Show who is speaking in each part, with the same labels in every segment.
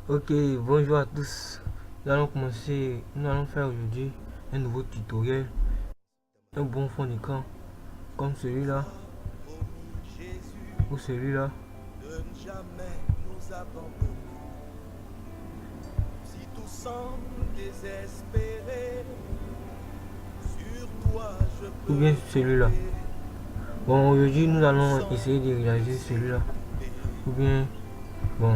Speaker 1: Ok, bonjour à tous. Nous allons faire aujourd'hui un nouveau tutoriel, un bon fond d'écran comme celui-là ou celui-là. Ou bien celui-là. Bon, aujourd'hui nous allons essayer de réaliser celui-là. Ou bien, bon,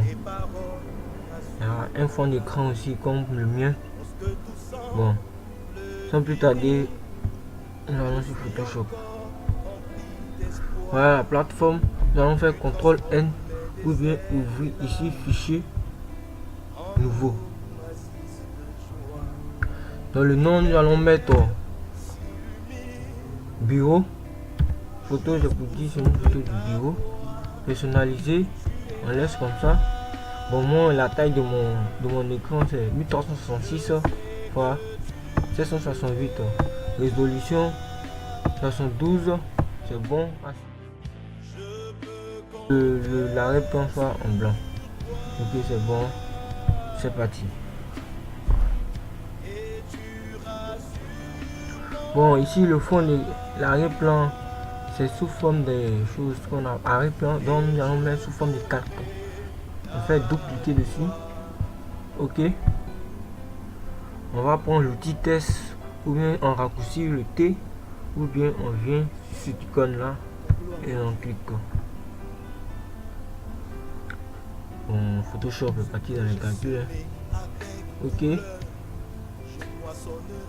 Speaker 1: il y a un fond d'écran aussi comme le mien. Bon, sans plus tarder, nous allons sur Photoshop. Voilà la plateforme. Nous allons faire CTRL N ou bien ouvrir ici fichier nouveau. Dans le nom, nous allons mettre bureau. Photo, je vous dis, c'est une photo du bureau. Personnalisé, on laisse comme ça. Bon, moi, la taille de mon écran, c'est 1366 fois 768. Résolution 72, c'est bon. L'arrière-plan soit en blanc. Ok, c'est bon. C'est parti. Bon, ici le fond de l'arrière-plan, c'est sous forme des choses qu'on a arrière-plan, donc nous allons mettre sous forme de carte. On fait double-cliquer dessus. Ok. On va prendre l'outil test, ou bien on raccourcit le T, ou bien on vient sur cette icône là et on clique. Bon, Photoshop est parti dans les calculs. Ok.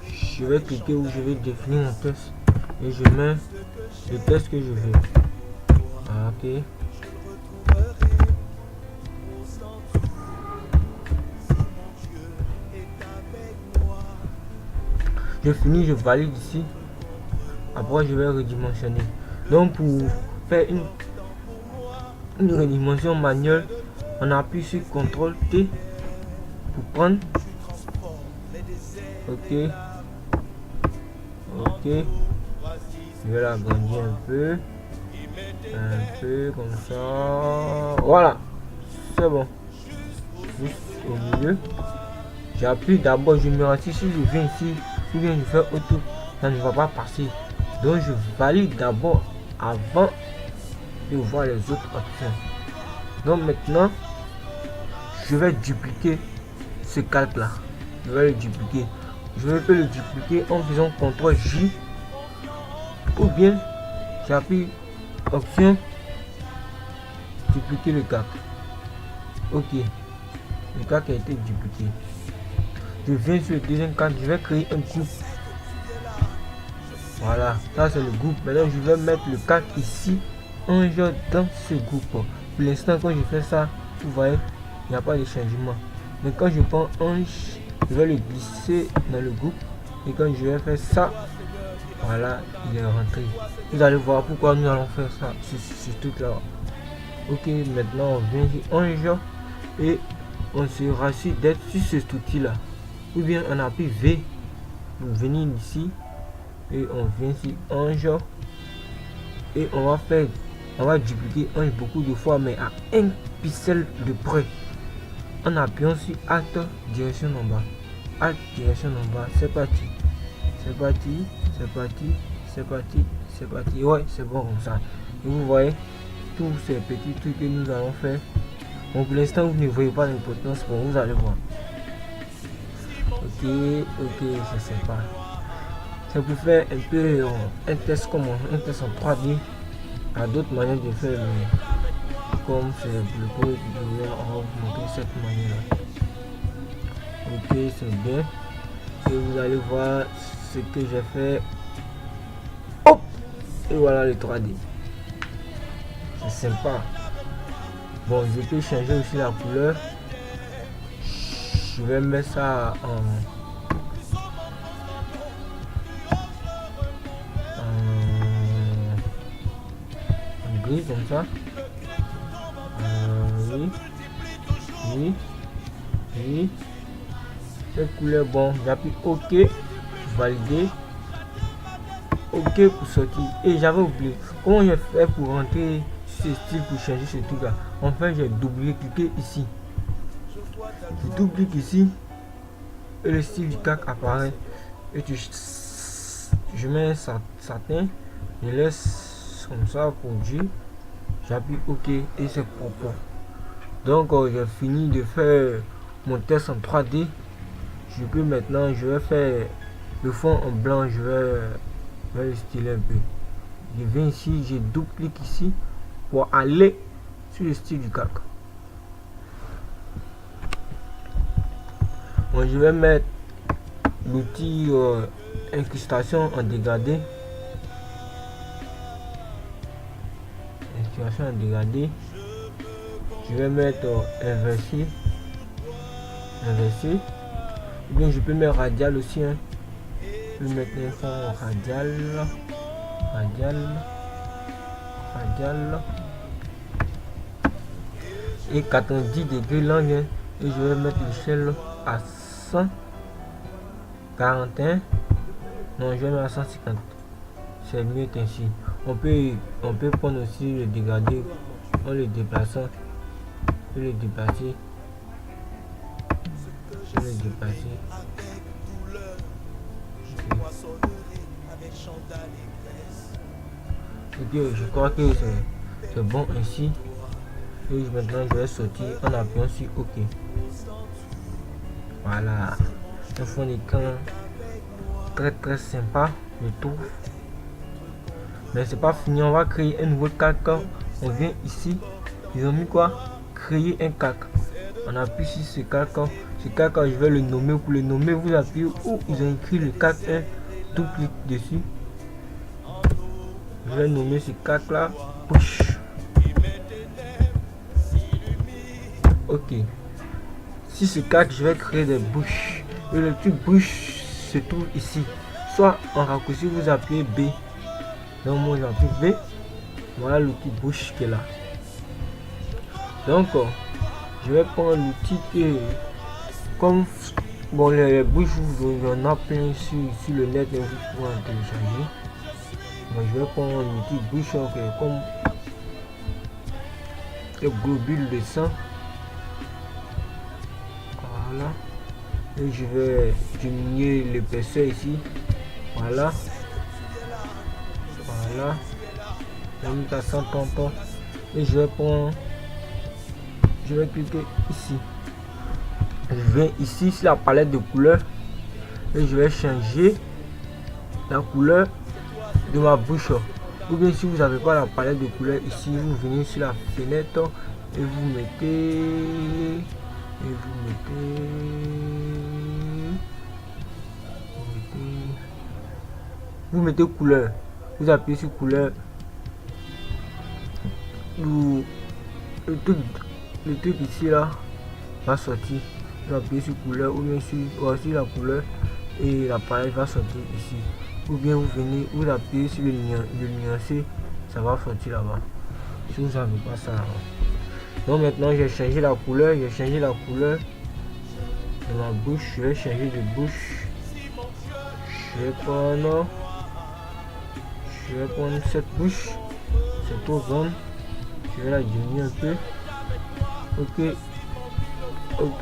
Speaker 1: Je vais cliquer où je vais définir mon test et je mets le test que je veux. Ok. Je finis, je valide ici. Après, je vais redimensionner. Donc, pour faire une redimension manuelle, on appuie sur CTRL T pour prendre. Ok. Ok. Je vais l'agrandir un peu comme ça. Voilà. C'est bon. Juste au milieu. J'appuie d'abord, je me rassure. Si je viens ici, ou bien je fais auto, ça ne va pas passer. Donc je valide d'abord avant de voir les autres options. Donc maintenant, je vais dupliquer ce calque là. Je vais le dupliquer. Je vais le dupliquer en faisant CTRL J, ou bien j'appuie option dupliquer le calque. Ok, le calque a été dupliqué. Je viens sur le deuxième calque, je vais créer un groupe. Voilà, ça c'est le groupe. Maintenant je vais mettre le calque ici, un jour dans ce groupe. Pour l'instant, quand je fais ça, vous voyez, il n'y a pas de changement. Mais quand je prends un, je vais le glisser dans le groupe. Et quand je vais faire ça, voilà, il est rentré. Vous allez voir pourquoi nous allons faire ça, ce truc là. Ok, maintenant on vient sur un jour et on se rassure d'être sur cet outil là. Ou bien on appuie V pour venir ici et on vient sur Ange et on va dupliquer Ange beaucoup de fois, mais à un pixel de près, en appuyant sur Alt direction en bas. Alt direction en bas. C'est parti. C'est parti. C'est parti. C'est parti. C'est parti. Ouais, c'est bon comme ça. Et vous voyez tous ces petits trucs que nous allons faire. Bon, pour l'instant vous ne voyez pas l'importance, bon, vous allez voir. Ok, c'est sympa. C'est pour faire un peu un test comme un test en 3D. À d'autres manières de faire, mais comme c'est le premier tutoriel, on va vous montrer cette manière là. Ok, c'est bien. Et vous allez voir ce que j'ai fait. Hop! Et voilà le 3D. C'est sympa. Bon, je peux changer aussi la couleur. Je vais mettre ça en gris comme ça. Oui. Cette couleur, bon, j'appuie OK, valider. OK pour sortir. Et j'avais oublié comment je fais pour rentrer ce style, pour changer ce truc là. En fait, j'ai double cliqué ici. Tu double-cliques ici et le style du CAC apparaît. Et je mets un satin, je laisse comme ça pour dire, j'appuie OK et c'est propre. Donc j'ai fini de faire mon test en 3D. Je peux maintenant, je vais faire le fond en blanc, je vais le styler un peu. Je viens ici, je double-clique ici pour aller sur le style du CAC. Bon, je vais mettre l'outil incrustation en dégradé. Incrustation en dégradé. Je vais mettre inversé. Ou bien je peux mettre radial aussi. Hein. Je peux mettre un fond radial. Et 90 degrés l'angle. Et je vais mettre l'échelle à 141. Non, je vais mettre à 150. C'est mieux ainsi. On peut prendre aussi le dégradé en le déplaçant. Le déplacer. Ok, je crois que c'est bon ainsi. Et maintenant je vais sortir en appuyant sur OK. Voilà. Un fond d'écran très sympa, je trouve. Mais c'est pas fini, on va créer un nouveau calque. On vient ici, ils ont mis quoi? Créer un calque. On appuie sur ce calque. Ce calque, je vais le nommer. Pour le nommer, vous appuyez où ils ont écrit le calque 1, tout clic dessus. Je vais nommer ce calque là push. Ok. Si ce calque, je vais créer des bouches. Et le truc bouche se trouve ici. Soit en raccourci, vous appuyez B. Donc moi j'appuie B. Voilà l'outil bouche qui est là. Donc je vais prendre l'outil que comme bon les bouches il y en a plein sur le net et vous pouvez en télécharger. Donc je vais prendre l'outil bouche comme le globule de sang. Voilà. Et je vais diminuer l'épaisseur ici. Voilà. Je vais mettre à 130. Et je vais cliquer ici. Je viens ici sur la palette de couleurs et je vais changer la couleur de ma bouche. Ou bien si vous n'avez pas la palette de couleurs ici, vous venez sur la fenêtre et vous mettez couleur. Vous appuyez sur couleur. Le truc ici là va sortir. Vous appuyez sur couleur ou bien sur la couleur et la palette va sortir ici. Ou bien vous venez, vous appuyez sur le nuancé, ça va sortir là-bas. Si vous n'avez pas ça là-bas. Donc maintenant j'ai changé la couleur, de ma bouche. Je vais changer de bouche. Je vais prendre cette bouche. C'est trop grande. Je vais la diminuer un peu. Ok.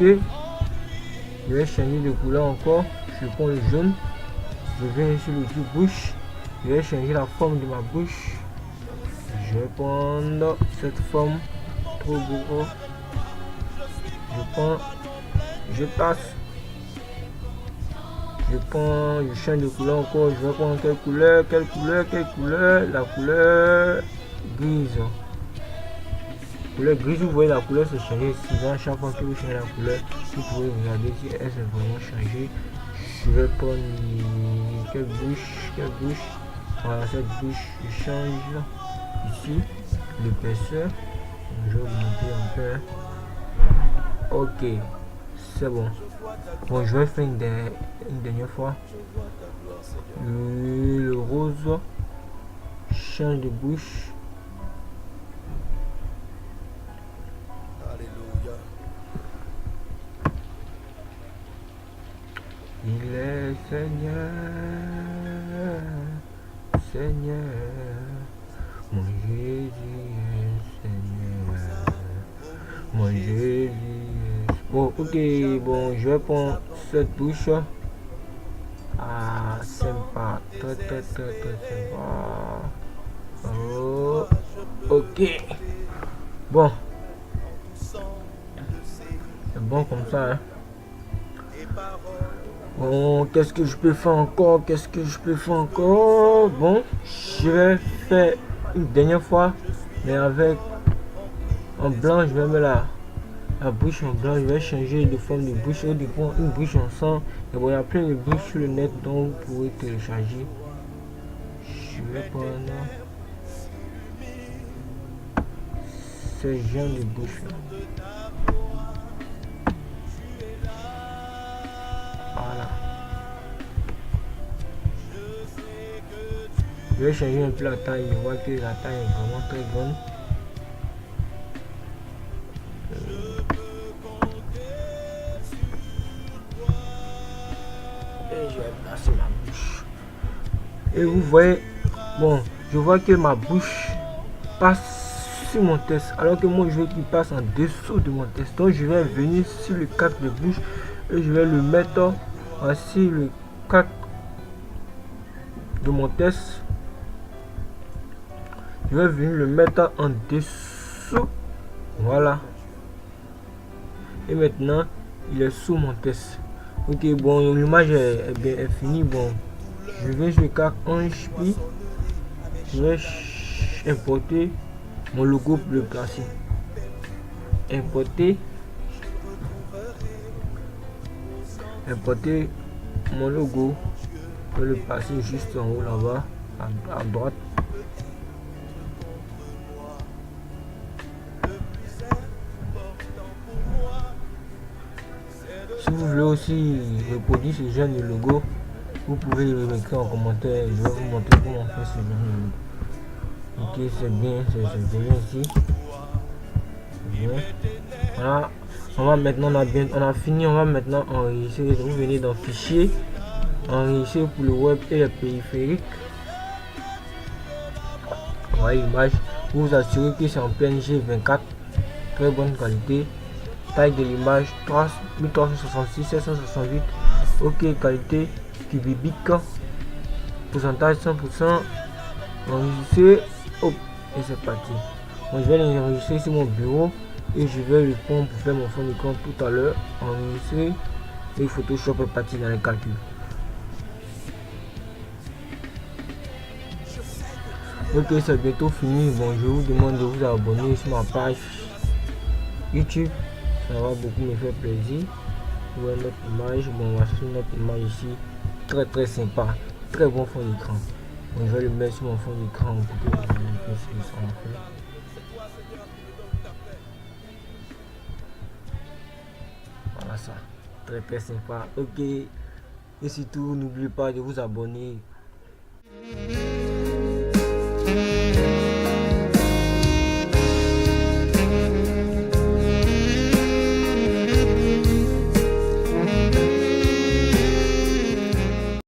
Speaker 1: Je vais changer de couleur encore. Je prends le jaune. Je viens sur l'outil bouche. Je vais changer la forme de ma bouche. Je vais prendre cette forme. Trop gros. Je passe. Je change de couleur encore. Je vais prendre quelle couleur? La couleur grise. Vous voyez la couleur se changer souvent. Chaque fois que vous changez la couleur, vous pouvez regarder si elle s'est vraiment changée. Je vais prendre quelle bouche? Voilà, cette bouche, je change ici l'épaisseur. Je vais augmenter un peu. Ok, c'est bon. Bon, je vais faire une dernière fois. Le rose, change de bouche. Il est Seigneur, mon Jésus est Seigneur, mon Jésus est Bon, ok, bon, je vais prendre cette bouche. Ah, sympa, très sympa. Oh, ok. Bon, c'est bon comme ça, hein. Bon, qu'est-ce que je peux faire encore? Qu'est-ce que je peux faire encore? Bon, je vais faire une dernière fois, mais avec en blanc, je vais mettre la bouche en blanc. Je vais changer de forme de bouche. Au début, une bouche en sang. Et bon, il y a plein de bouches sur le net dont vous pouvez télécharger. Je vais prendre ce genre de bouche. Voilà. Je vais changer un peu la taille. Je vois que la taille est vraiment très grande. Et je vais placer ma bouche. Et vous voyez, bon, je vois que ma bouche passe sur mon test, alors que moi je veux qu'il passe en dessous de mon test. Donc je vais venir sur le cadre de bouche et je vais le mettre sur le cadre de mon test. Je vais venir le mettre en dessous. Voilà. Et maintenant, il est sous mon test. Ok, bon, l'image est finie. Bon, je vais sur le cadre 11pi. Je vais importer mon logo pour le placer. Importer mon logo pour le passer juste en haut là-bas à droite. Si vous voulez aussi reproduire ce genre de logo, vous pouvez m'écrire en commentaire. Je vais vous montrer comment faire ce genre de logo. Ok, c'est bien, c'est bien ici. Bien. Voilà. On va maintenant, on a fini, on va maintenant enregistrer. Vous venez dans fichier, enregistrer pour le web et le périphérique. Voilà l'image. Vous vous assurez que c'est en PNG 24, très bonne qualité. Taille de l'image 1366 768. Ok, qualité cubique, pourcentage 100%. Enregistrer. Hop, et c'est parti. Bon, je vais l'enregistrer sur mon bureau et je vais le prendre pour faire mon fond d'écran tout à l'heure. Enregistrer et Photoshop est parti dans les calculs. Ok, c'est bientôt fini. Bon, je vous demande de vous abonner sur ma page YouTube. Ça va beaucoup me faire plaisir. Vous voyez notre image. Bon, on va sur notre image ici. Très sympa. Très bon fond d'écran. Bon, je vais le mettre sur mon fond d'écran pour que vous voyez un peu ce que ça en fait. Voilà ça. Très sympa. Ok. Et surtout, n'oubliez pas de vous abonner